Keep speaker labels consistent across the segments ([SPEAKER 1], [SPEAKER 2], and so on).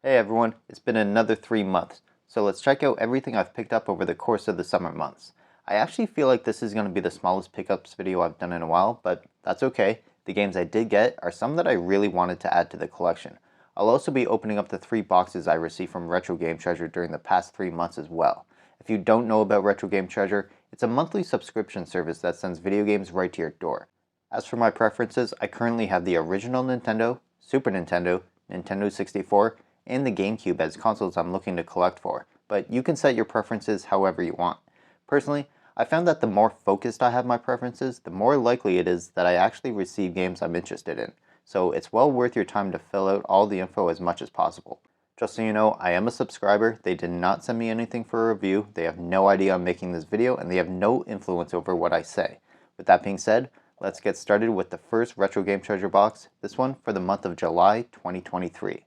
[SPEAKER 1] Hey everyone, it's been another 3 months, so let's check out everything I've picked up over the course of the summer months. I actually feel like this is going to be the smallest pickups video I've done in a while, but that's okay. The games I did get are some that I really wanted to add to the collection. I'll also be opening up the 3 boxes I received from Retro Game Treasure during the past 3 months as well. If you don't know about Retro Game Treasure, it's a monthly subscription service that sends video games right to your door. As for my preferences, I currently have the original Nintendo, Super Nintendo, Nintendo 64, and the GameCube as consoles I'm looking to collect for, but you can set your preferences however you want. Personally, I found that the more focused I have my preferences, the more likely it is that I actually receive games I'm interested in, so it's well worth your time to fill out all the info as much as possible. Just so you know, I am a subscriber. They did not send me anything for a review, they have no idea I'm making this video, and they have no influence over what I say. With that being said, let's get started with the first Retro Game Treasure box, this one for the month of July 2023.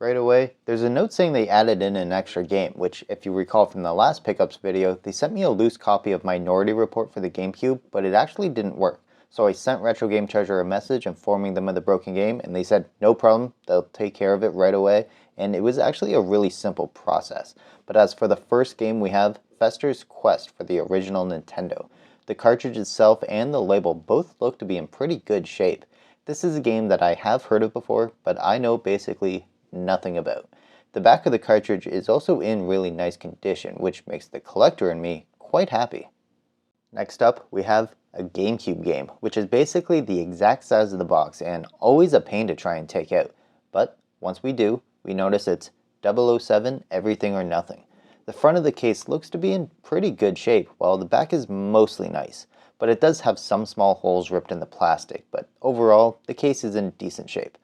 [SPEAKER 1] Right away, there's a note saying they added in an extra game, which, if you recall from the last pickups video, they sent me a loose copy of Minority Report for the GameCube, but it actually didn't work. So I sent Retro Game Treasure a message informing them of the broken game, and they said, no problem, they'll take care of it right away, and it was actually a really simple process. But as for the first game, we have Fester's Quest for the original Nintendo. The cartridge itself and the label both look to be in pretty good shape. This is a game that I have heard of before, but I know basically nothing about. The back of the cartridge is also in really nice condition, which makes the collector in me quite happy. Next up, we have a GameCube game, which is basically the exact size of the box and always a pain to try and take out. But once we do, we notice it's 007 Everything or Nothing. The front of the case looks to be in pretty good shape, while the back is mostly nice, but it does have some small holes ripped in the plastic, but overall, the case is in decent shape.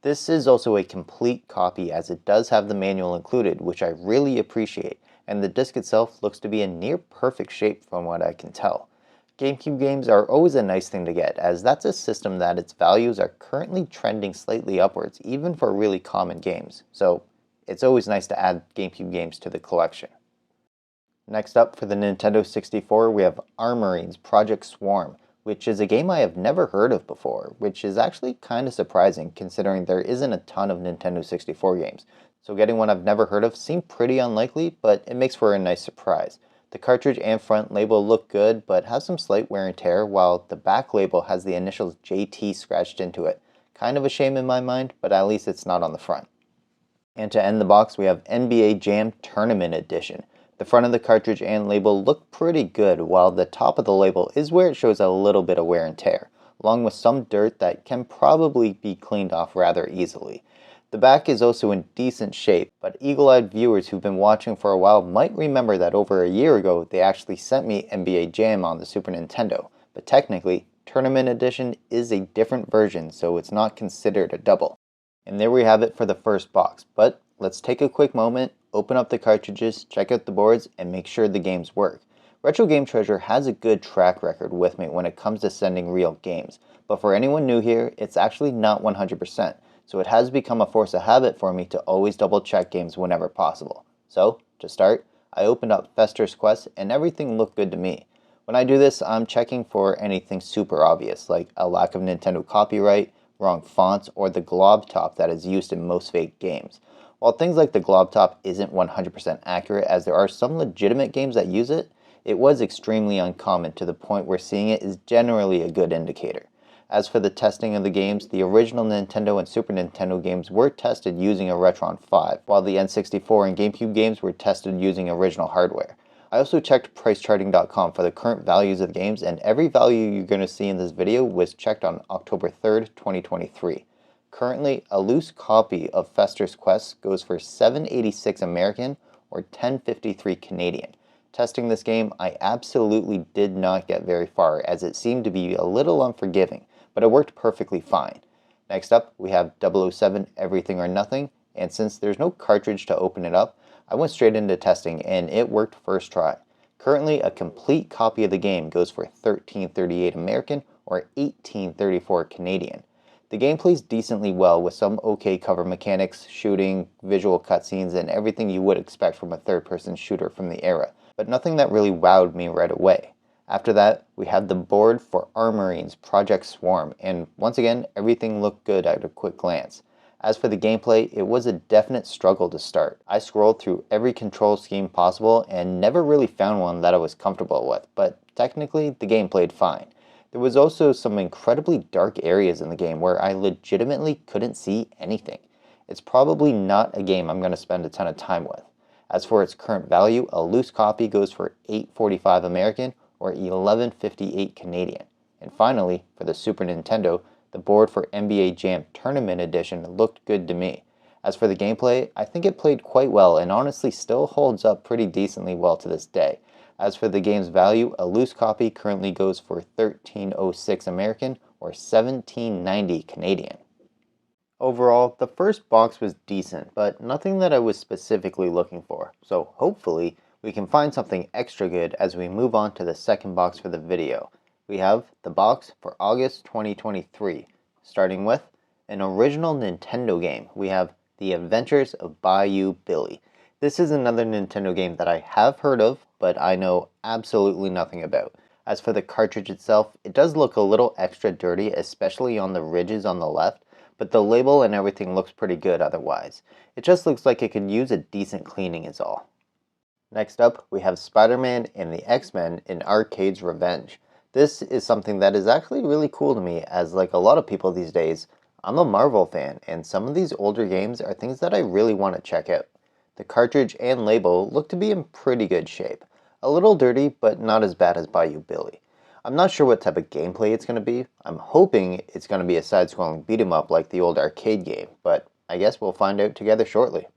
[SPEAKER 1] This is also a complete copy as it does have the manual included, which I really appreciate, and the disc itself looks to be in near perfect shape from what I can tell. GameCube games are always a nice thing to get, as that's a system that its values are currently trending slightly upwards, even for really common games, so it's always nice to add GameCube games to the collection. Next up, for the Nintendo 64, we have Armorines Project Swarm, which is a game I have never heard of before, which is actually kind of surprising considering there isn't a ton of Nintendo 64 games. So getting one I've never heard of seemed pretty unlikely, but it makes for a nice surprise. The cartridge and front label look good, but has some slight wear and tear, while the back label has the initials JT scratched into it. Kind of a shame in my mind, but at least it's not on the front. And to end the box, we have NBA Jam Tournament Edition. The front of the cartridge and label look pretty good, while the top of the label is where it shows a little bit of wear and tear, along with some dirt that can probably be cleaned off rather easily. The back is also in decent shape, but eagle-eyed viewers who've been watching for a while might remember that over a year ago they actually sent me NBA Jam on the Super Nintendo, but technically, Tournament Edition is a different version, so it's not considered a double. And there we have it for the first box, but let's take a quick moment, open up the cartridges, check out the boards, and make sure the games work. Retro Game Treasure has a good track record with me when it comes to sending real games, but for anyone new here, it's actually not 100%, so it has become a force of habit for me to always double check games whenever possible. So, to start, I opened up Fester's Quest and everything looked good to me. When I do this, I'm checking for anything super obvious, like a lack of Nintendo copyright, wrong fonts, or the glob top that is used in most fake games. While things like the glob top isn't 100% accurate, as there are some legitimate games that use it, it was extremely uncommon to the point where seeing it is generally a good indicator. As for the testing of the games, the original Nintendo and Super Nintendo games were tested using a Retron 5, while the N64 and GameCube games were tested using original hardware. I also checked pricecharting.com for the current values of the games, and every value you're going to see in this video was checked on October 3rd, 2023. Currently, a loose copy of Fester's Quest goes for $7.86 American or $10.53 Canadian. Testing this game, I absolutely did not get very far, as it seemed to be a little unforgiving, but it worked perfectly fine. Next up, we have 007 Everything or Nothing, and since there's no cartridge to open it up, I went straight into testing and it worked first try. Currently, a complete copy of the game goes for $13.38 American or $18.34 Canadian. The game plays decently well with some okay cover mechanics, shooting, visual cutscenes, and everything you would expect from a third-person shooter from the era, but nothing that really wowed me right away. After that, we had the board for Armorines Project Swarm, and once again, everything looked good at a quick glance. As for the gameplay, it was a definite struggle to start. I scrolled through every control scheme possible and never really found one that I was comfortable with, but technically the game played fine. There was also some incredibly dark areas in the game where I legitimately couldn't see anything. It's probably not a game I'm going to spend a ton of time with. As for its current value, a loose copy goes for $8.45 American or $11.58 Canadian. And finally, for the Super Nintendo, the board for NBA Jam Tournament Edition looked good to me. As for the gameplay, I think it played quite well and honestly still holds up pretty decently well to this day. As for the game's value, a loose copy currently goes for $13.06 American or $17.90 Canadian. Overall, the first box was decent, but nothing that I was specifically looking for, so hopefully we can find something extra good as we move on to the second box for the video. We have the box for August 2023, starting with an original Nintendo game. We have The Adventures of Bayou Billy. This is another Nintendo game that I have heard of, but I know absolutely nothing about. As for the cartridge itself, it does look a little extra dirty, especially on the ridges on the left, but the label and everything looks pretty good otherwise. It just looks like it could use a decent cleaning is all. Next up, we have Spider-Man and the X-Men in Arcade's Revenge. This is something that is actually really cool to me, as like a lot of people these days, I'm a Marvel fan, and some of these older games are things that I really want to check out. The cartridge and label look to be in pretty good shape. A little dirty, but not as bad as Bayou Billy. I'm not sure what type of gameplay it's going to be. I'm hoping it's going to be a side-scrolling beat-em-up like the old arcade game, but I guess we'll find out together shortly.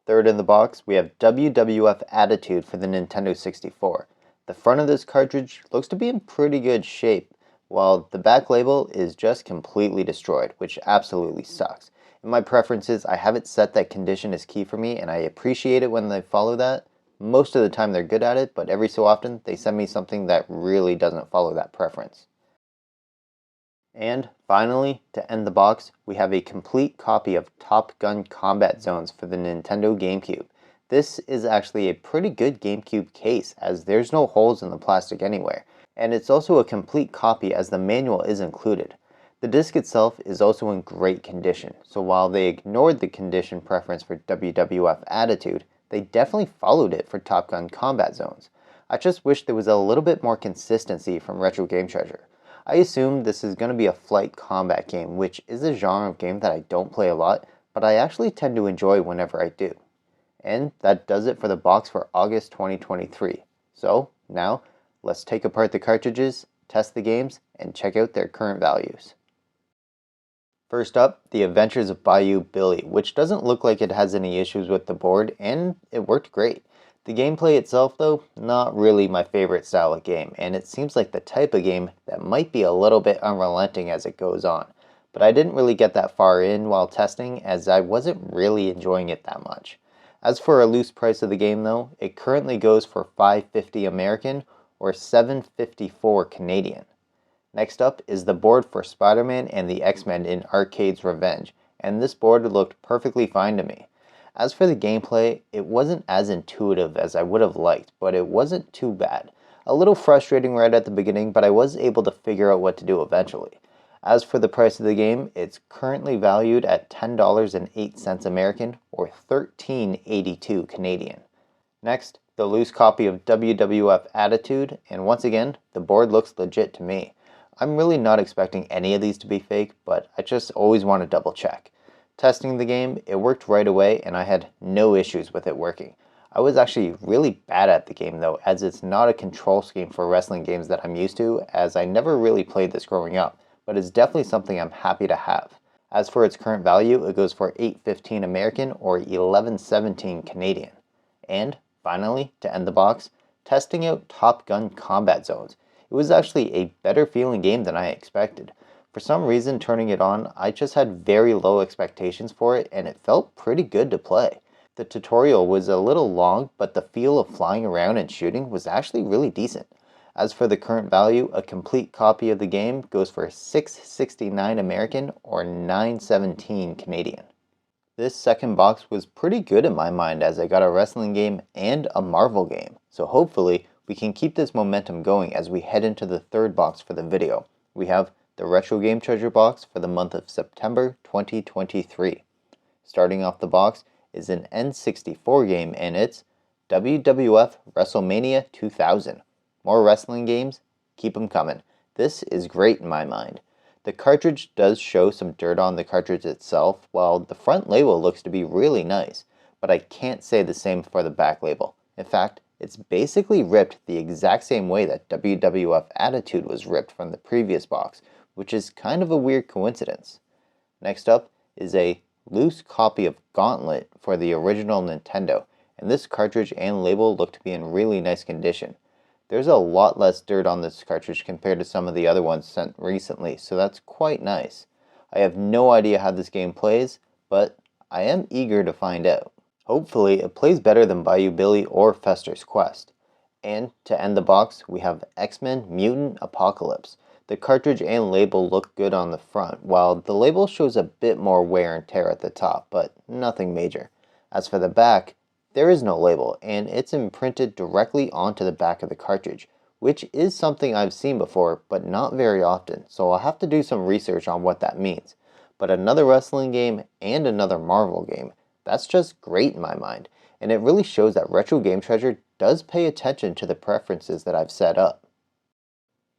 [SPEAKER 1] Third in the box, we have WWF Attitude for the Nintendo 64. The front of this cartridge looks to be in pretty good shape, while the back label is just completely destroyed, which absolutely sucks. In my preferences, I have it set that condition is key for me, and I appreciate it when they follow that. Most of the time they're good at it, but every so often they send me something that really doesn't follow that preference. And finally, to end the box, we have a complete copy of Top Gun Combat Zones for the Nintendo GameCube. This is actually a pretty good GameCube case, as there's no holes in the plastic anywhere, and it's also a complete copy as the manual is included. The disc itself is also in great condition, so while they ignored the condition preference for WWF Attitude, they definitely followed it for Top Gun Combat Zones. I just wish there was a little bit more consistency from Retro Game Treasure. I assume this is going to be a flight combat game, which is a genre of game that I don't play a lot, but I actually tend to enjoy whenever I do. And that does it for the box for August 2023. So, now, let's take apart the cartridges, test the games, and check out their current values. First up, The Adventures of Bayou Billy, which doesn't look like it has any issues with the board, and it worked great. The gameplay itself, though, not really my favorite style of game, and it seems like the type of game that might be a little bit unrelenting as it goes on. But I didn't really get that far in while testing, as I wasn't really enjoying it that much. As for a loose price of the game though, it currently goes for $5.50 American or $7.54 Canadian. Next up is the board for Spider-Man and the X-Men in Arcade's Revenge, and this board looked perfectly fine to me. As for the gameplay, it wasn't as intuitive as I would have liked, but it wasn't too bad. A little frustrating right at the beginning, but I was able to figure out what to do eventually. As for the price of the game, it's currently valued at $10.08 American or $13.82 Canadian. Next, the loose copy of WWF Attitude, and once again, the board looks legit to me. I'm really not expecting any of these to be fake, but I just always want to double check. Testing the game, it worked right away and I had no issues with it working. I was actually really bad at the game though, as it's not a control scheme for wrestling games that I'm used to, as I never really played this growing up, but it's definitely something I'm happy to have. As for its current value, it goes for $8.15 American or $11.17 Canadian. And finally, to end the box, testing out Top Gun Combat Zones. It was actually a better feeling game than I expected. For some reason, turning it on, I just had very low expectations for it and it felt pretty good to play. The tutorial was a little long, but the feel of flying around and shooting was actually really decent. As for the current value, a complete copy of the game goes for $6.69 American or $9.17 Canadian. This second box was pretty good in my mind, as I got a wrestling game and a Marvel game, so hopefully we can keep this momentum going as we head into the third box for the video. We have the Retro Game Treasure box for the month of September 2023. Starting off the box is an N64 game, and it's WWF WrestleMania 2000. More wrestling games? Keep them coming. This is great in my mind. The cartridge does show some dirt on the cartridge itself, while the front label looks to be really nice, but I can't say the same for the back label. In fact, it's basically ripped the exact same way that WWF Attitude was ripped from the previous box, which is kind of a weird coincidence. Next up is a loose copy of Gauntlet for the original Nintendo, and this cartridge and label look to be in really nice condition. There's a lot less dirt on this cartridge compared to some of the other ones sent recently, so that's quite nice. I have no idea how this game plays, but I am eager to find out. Hopefully it plays better than Bayou Billy or Fester's Quest. And to end the box, we have X-Men Mutant Apocalypse. The cartridge and label look good on the front, while the label shows a bit more wear and tear at the top, but nothing major. As for the back, there is no label, and it's imprinted directly onto the back of the cartridge, which is something I've seen before, but not very often, so I'll have to do some research on what that means. But another wrestling game and another Marvel game, that's just great in my mind, and it really shows that Retro Game Treasure does pay attention to the preferences that I've set up.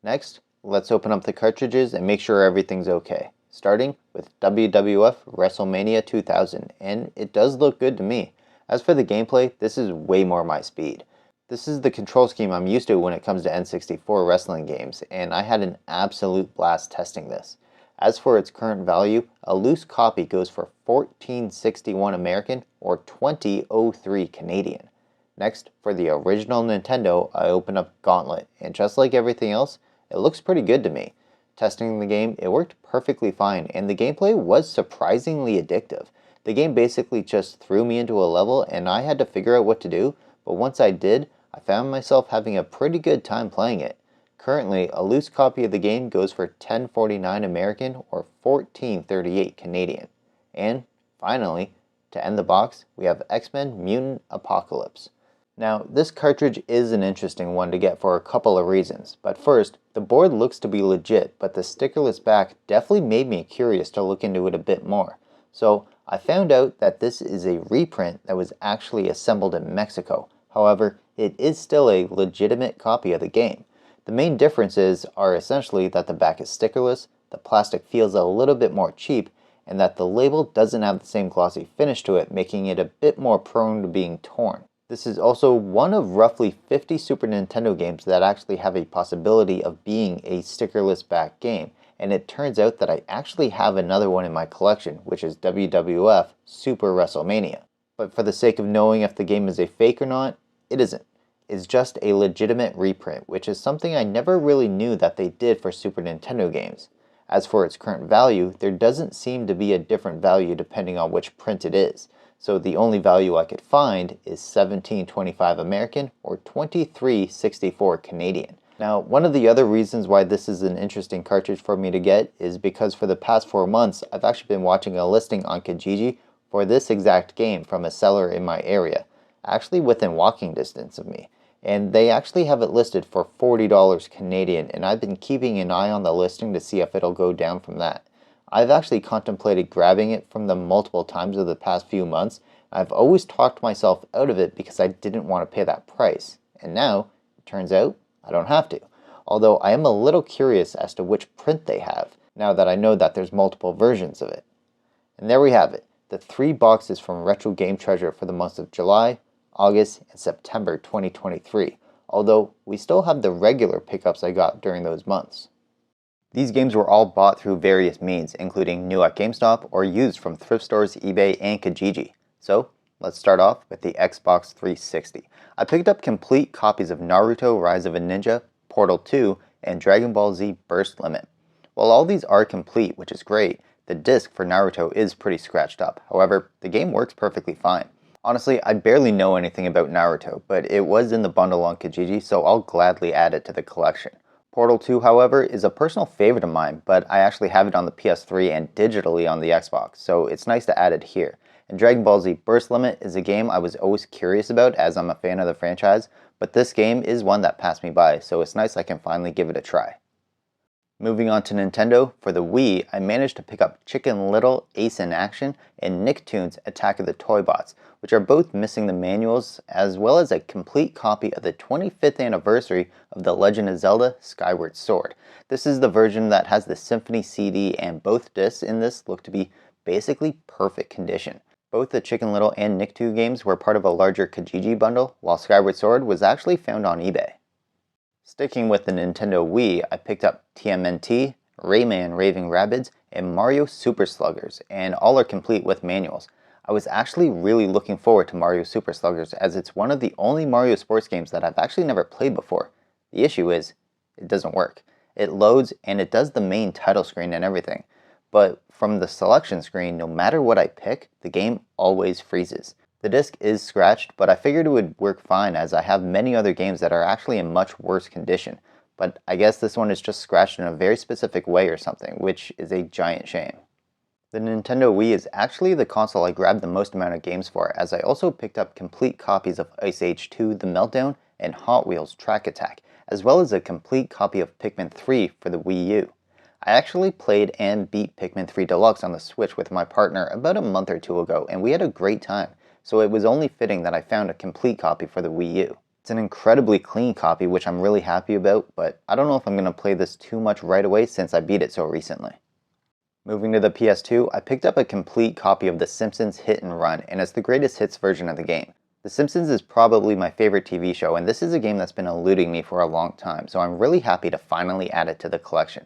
[SPEAKER 1] Next, let's open up the cartridges and make sure everything's okay. Starting with WWF WrestleMania 2000, and it does look good to me. As for the gameplay, this is way more my speed. This is the control scheme I'm used to when it comes to N64 wrestling games, and I had an absolute blast testing this. As for its current value, a loose copy goes for $14.61 American or $20.03 Canadian. Next, for the original Nintendo, I open up Gauntlet, and just like everything else, it looks pretty good to me. Testing the game, it worked perfectly fine, and the gameplay was surprisingly addictive. The game basically just threw me into a level and I had to figure out what to do, but once I did, I found myself having a pretty good time playing it. Currently, a loose copy of the game goes for $10.49 American or $14.38 Canadian. And finally, to end the box, we have X-Men Mutant Apocalypse. Now, this cartridge is an interesting one to get for a couple of reasons, but first, the board looks to be legit, but the stickerless back definitely made me curious to look into it a bit more. So, I found out that this is a reprint that was actually assembled in Mexico. However, it is still a legitimate copy of the game. The main differences are essentially that the back is stickerless, the plastic feels a little bit more cheap, and that the label doesn't have the same glossy finish to it, making it a bit more prone to being torn. This is also one of roughly 50 Super Nintendo games that actually have a possibility of being a stickerless back game, and it turns out that I actually have another one in my collection, which is WWF Super WrestleMania. But for the sake of knowing if the game is a fake or not, it isn't. It's just a legitimate reprint, which is something I never really knew that they did for Super Nintendo games. As for its current value, there doesn't seem to be a different value depending on which print it is, so the only value I could find is $17.25 American or $23.64 Canadian. Now, one of the other reasons why this is an interesting cartridge for me to get is because for the past 4 months, I've actually been watching a listing on Kijiji for this exact game from a seller in my area, actually within walking distance of me. And they actually have it listed for $40 Canadian, and I've been keeping an eye on the listing to see if it'll go down from that. I've actually contemplated grabbing it from them multiple times over the past few months. I've always talked myself out of it because I didn't want to pay that price. And now, it turns out, I don't have to. Although I am a little curious as to which print they have, now that I know that there's multiple versions of it. And there we have it, the 3 boxes from Retro Game Treasure for the months of July, August, and September 2023, although we still have the regular pickups I got during those months. These games were all bought through various means, including new at GameStop or used from thrift stores, eBay, and Kijiji. So, let's start off with the Xbox 360. I picked up complete copies of Naruto Rise of a Ninja, Portal 2, and Dragon Ball Z Burst Limit. While all these are complete, which is great, the disc for Naruto is pretty scratched up. However, the game works perfectly fine. Honestly, I barely know anything about Naruto, but it was in the bundle on Kijiji, so I'll gladly add it to the collection. Portal 2, however, is a personal favorite of mine, but I actually have it on the PS3 and digitally on the Xbox, so it's nice to add it here. And Dragon Ball Z Burst Limit is a game I was always curious about as I'm a fan of the franchise, but this game is one that passed me by, so it's nice I can finally give it a try. Moving on to Nintendo, for the Wii, I managed to pick up Chicken Little Ace in Action and Nicktoons Attack of the Toybots, which are both missing the manuals, as well as a complete copy of the 25th anniversary of The Legend of Zelda Skyward Sword. This is the version that has the Symphony CD, and both discs in this look to be basically perfect condition. Both the Chicken Little and Nicktoons games were part of a larger Kijiji bundle, while Skyward Sword was actually found on eBay. Sticking with the Nintendo Wii, I picked up TMNT, Rayman Raving Rabbids, and Mario Super Sluggers, and all are complete with manuals. I was actually really looking forward to Mario Super Sluggers, as it's one of the only Mario sports games that I've actually never played before. The issue is, it doesn't work. It loads and it does the main title screen and everything, but from the selection screen, no matter what I pick, the game always freezes. The disc is scratched, but I figured it would work fine as I have many other games that are actually in much worse condition. But I guess this one is just scratched in a very specific way or something, which is a giant shame. The Nintendo Wii is actually the console I grabbed the most amount of games for, as I also picked up complete copies of Ice Age 2 The Meltdown and Hot Wheels Track Attack, as well as a complete copy of Pikmin 3 for the Wii U. I actually played and beat Pikmin 3 Deluxe on the Switch with my partner about a month or two ago, and we had a great time. So it was only fitting that I found a complete copy for the Wii U. It's an incredibly clean copy, which I'm really happy about, but I don't know if I'm going to play this too much right away since I beat it so recently. Moving to the PS2, I picked up a complete copy of The Simpsons Hit and Run, and it's the greatest hits version of the game. The Simpsons is probably my favorite TV show, and this is a game that's been eluding me for a long time, so I'm really happy to finally add it to the collection.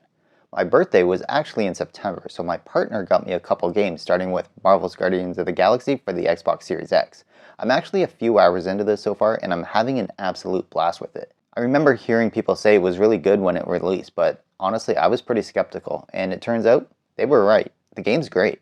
[SPEAKER 1] My birthday was actually in September, so my partner got me a couple games, starting with Marvel's Guardians of the Galaxy for the Xbox Series X. I'm actually a few hours into this so far, and I'm having an absolute blast with it. I remember hearing people say it was really good when it released, but honestly I was pretty skeptical, and it turns out they were right. The game's great.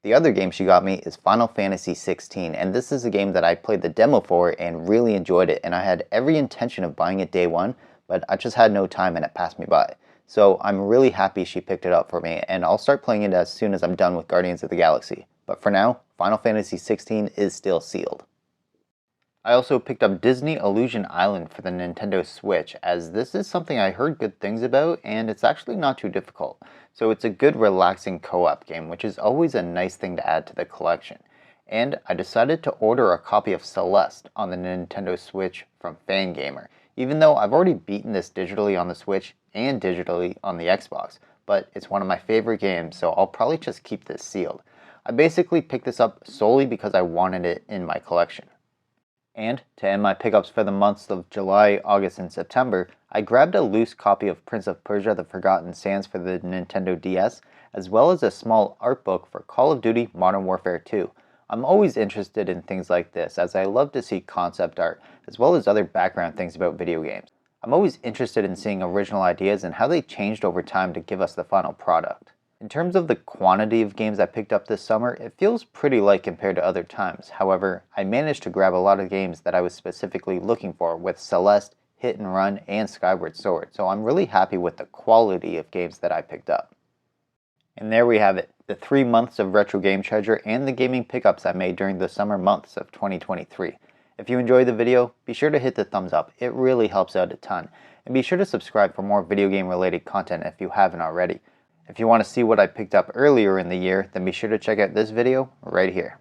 [SPEAKER 1] The other game she got me is Final Fantasy XVI, and this is a game that I played the demo for and really enjoyed it, and I had every intention of buying it day one, but I just had no time and it passed me by. So I'm really happy she picked it up for me, and I'll start playing it as soon as I'm done with Guardians of the Galaxy. But for now, Final Fantasy XVI is still sealed. I also picked up Disney Illusion Island for the Nintendo Switch, as this is something I heard good things about, and it's actually not too difficult. So it's a good relaxing co-op game, which is always a nice thing to add to the collection. And I decided to order a copy of Celeste on the Nintendo Switch from Fangamer, even though I've already beaten this digitally on the Switch and digitally on the Xbox, but it's one of my favorite games, so I'll probably just keep this sealed. I basically picked this up solely because I wanted it in my collection. And to end my pickups for the months of July, August, and September, I grabbed a loose copy of Prince of Persia: The Forgotten Sands for the Nintendo DS, as well as a small art book for Call of Duty Modern Warfare 2. I'm always interested in things like this, as I love to see concept art, as well as other background things about video games. I'm always interested in seeing original ideas and how they changed over time to give us the final product. In terms of the quantity of games I picked up this summer, it feels pretty light compared to other times. However, I managed to grab a lot of games that I was specifically looking for with Celeste, Hit and Run, and Skyward Sword, so I'm really happy with the quality of games that I picked up. And there we have it, the 3 months of Retro Game Treasure and the gaming pickups I made during the summer months of 2023. If you enjoyed the video, be sure to hit the thumbs up, it really helps out a ton. And be sure to subscribe for more video game related content if you haven't already. If you want to see what I picked up earlier in the year, then be sure to check out this video right here.